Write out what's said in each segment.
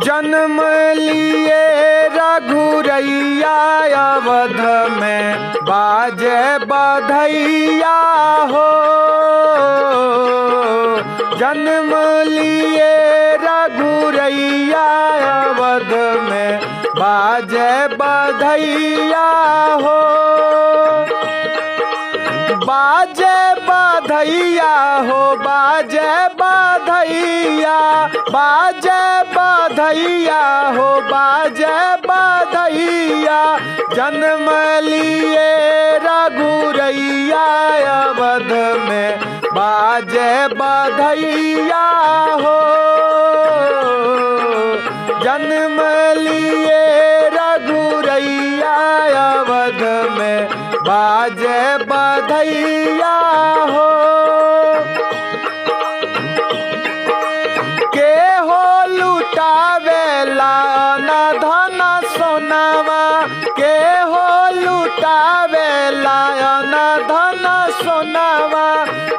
जन्म लिए रघुरैया अवध में बाजे बधैया हो। जन्म लिए रघुरैया अवध में बाजे बधैया हो। बाजे बधैया हो, बाजे बधैया, बाजे बधैया हो, बाजे बधैया। जन्म लिए रघुरैया अवध में बाजे बधैया हो। जन्म लिए रघुरैया अवध में बाजे बधैया हो। के हो लुटावेला न धन सोनावा, के हो लुटावेला न धन सोनावा,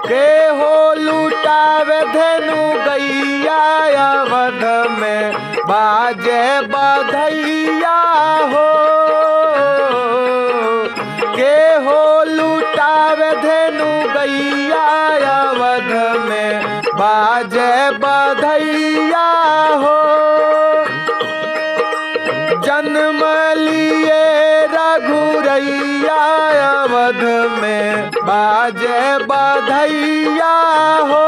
के हो लुटावे धेनु गैया अवध में बाजे बधैया हो। के हो लुटावे धेनु गैया अवध में बाजे बधैया हो। जन्म लिए रघुरैया अवध में बाजे बधैया हो।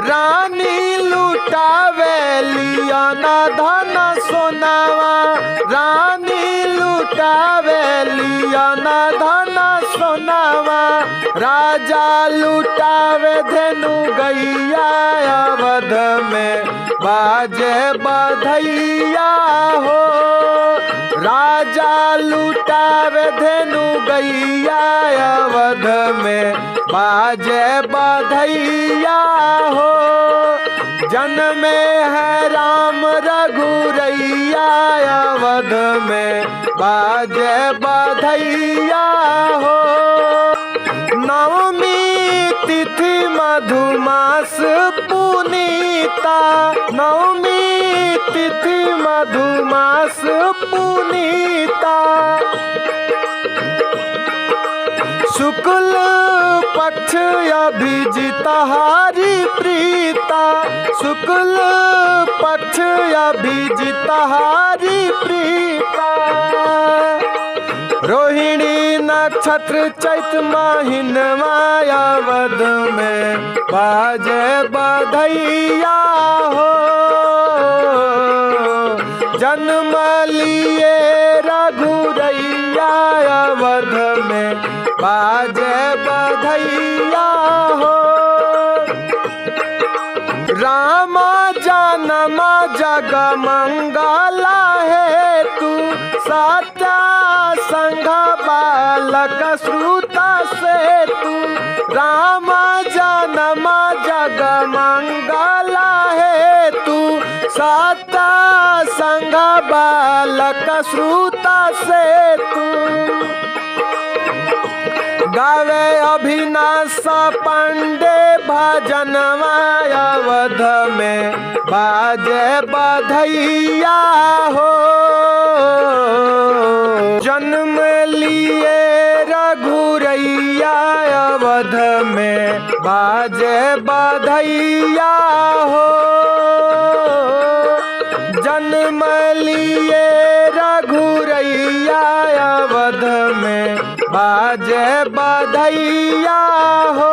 रानी लुटावे लिया न धन सोनावा, रानी लुटावे लिया न धन सोनावा। राजा लुटावे धेनु गैया अवध में बाजे बधैया हो। राजा लुटावे धेनु गैया अवध में बाजे बधैया हो। जन्मे है राम रघुरैया अवध में बाजे बधैया हो। नवमी तिथि मधुमास पुनीता, नवमी तिथि मधुमास पुनीता। शुक्ल पक्ष अभिजित हारी प्रीता, शुक्ल पक्ष अभिजित हारी प्रीता। रोहिणी नक्षत्र चैत महीनवा अवध में बाजे बधैया हो। जन्म लिए रघुरैया अवध में बाजे बधैया हो। राम जन्म जग मंगला हेतु, सत्या संघ बालक श्रुता सेतु। राम जन्म जग मंगला हेतु, सत्या संघ बालक श्रुता सेतु। गावे अभिनाश पांडे भजनवा अवध में बाजे बधैया हो। जन्म लिए रघुरैया अवध में बाजे बधैया हो। जन्म लिए रघुरैया अवध में बाजे बधैया हो।